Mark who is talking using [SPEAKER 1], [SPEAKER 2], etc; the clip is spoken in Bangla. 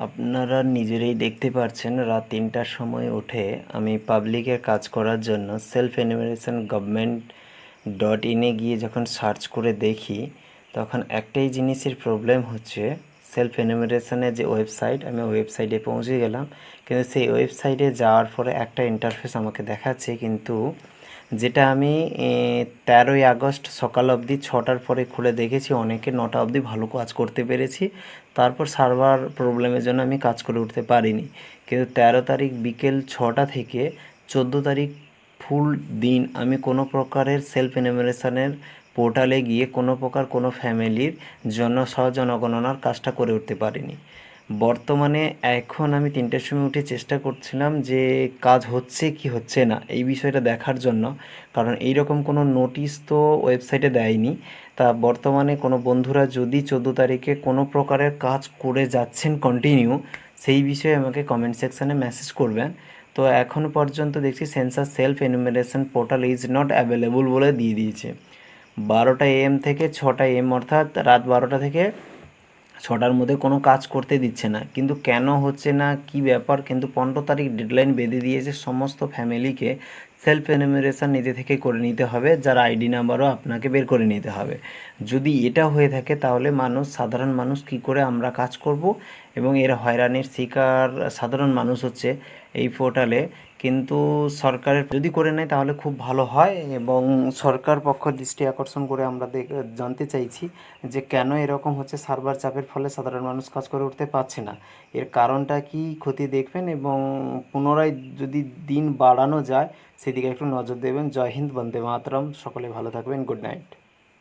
[SPEAKER 1] আপনারা নিজেরাই দেখতে পাচ্ছেন রাত ৩টার সময় উঠে আমি পাবলিকের কাজ করার জন্য সেলফ এনুমারেশন গভর্নমেন্ট ডট ইনে গিয়ে যখন সার্চ করে দেখি তখন একটাই জিনিসের প্রবলেম হচ্ছে সেলফ এনুমারেশনের যে ওয়েবসাইট আমি ওয়েবসাইটে পৌঁছে গেলাম কিন্তু সেই ওয়েবসাইটে যাওয়ার পরে একটা ইন্টারফেস আমাকে দেখাচ্ছে কিন্তু যেটা আমি 13ই আগস্ট সকাল অবধি 6টার পরে খুলে দেখেছি অনেকে 9টা অবধি ভালো কাজ করতে পেরেছি। তারপর সার্ভার প্রবলেমের জন্য আমি কাজ করে উঠতে পারিনি, কিন্তু 13 তারিখ বিকেল 6টা থেকে 14 তারিখ ফুল দিন আমি কোনো প্রকারের সেলফ এনুমারেশনের পোর্টালে গিয়ে কোনো প্রকার কোনো ফ্যামিলির জনগণনার কাজটা করে উঠতে পারিনি। বর্তমানে এখন আমি 3টার সময় উঠে চেষ্টা করছিলাম যে কাজ হচ্ছে কি হচ্ছে না এই বিষয়টা দেখার জন্য, কারণ এই রকম কোনো নোটিশ তো ওয়েবসাইটে দেয়নি। তা বর্তমানে কোনো বন্ধুরা যদি 14 তারিখে কোনো প্রকারের কাজ করে যাচ্ছেন কন্টিনিউ, সেই বিষয়ে আমাকে কমেন্ট সেকশানে মেসেজ করবেন। তো এখন পর্যন্ত দেখছি census self enumeration portal is not available বলে দিয়ে দিয়েছে। 12টা AM থেকে 6টা AM, অর্থাৎ রাত 12টা থেকে 6টার মধ্যে কোনো কাজ করতে দিচ্ছে না। কিন্তু কেন হচ্ছে না কি ব্যাপার, কিন্তু 15 তারিখ ডেডলাইন বেঁধে দিয়েছে সমস্ত ফ্যামিলিকে সেলফ এনুমারেশন নিজে থেকে করে নিতে হবে, যার আইডি নাম্বারও আপনাকে বের করে নিতে হবে। যদি এটা হয়ে থাকে তাহলে সাধারণ মানুষ কি করে আমরা কাজ করব, এবং এর হয়রানির শিকার সাধারণ মানুষ হচ্ছে এই পোর্টালে। কিন্তু সরকারের যদি করে নেয় তাহলে খুব ভালো হয়, এবং সরকার পক্ষ দৃষ্টি আকর্ষণ করে আমরা জানতে চাইছি যে কেন এরকম হচ্ছে। সার্ভার চাপের ফলে সাধারণ মানুষ কাজ করে উঠতে পারছে না, এর কারণটা কি ক্ষতি দেখবেন, এবং পুনরায় যদি দিন বাড়ানো যায় সেদিকে একটু নজর দেবেন। জয় হিন্দ, বন্দে মাতরম। সকলে ভালো থাকবেন। Good night.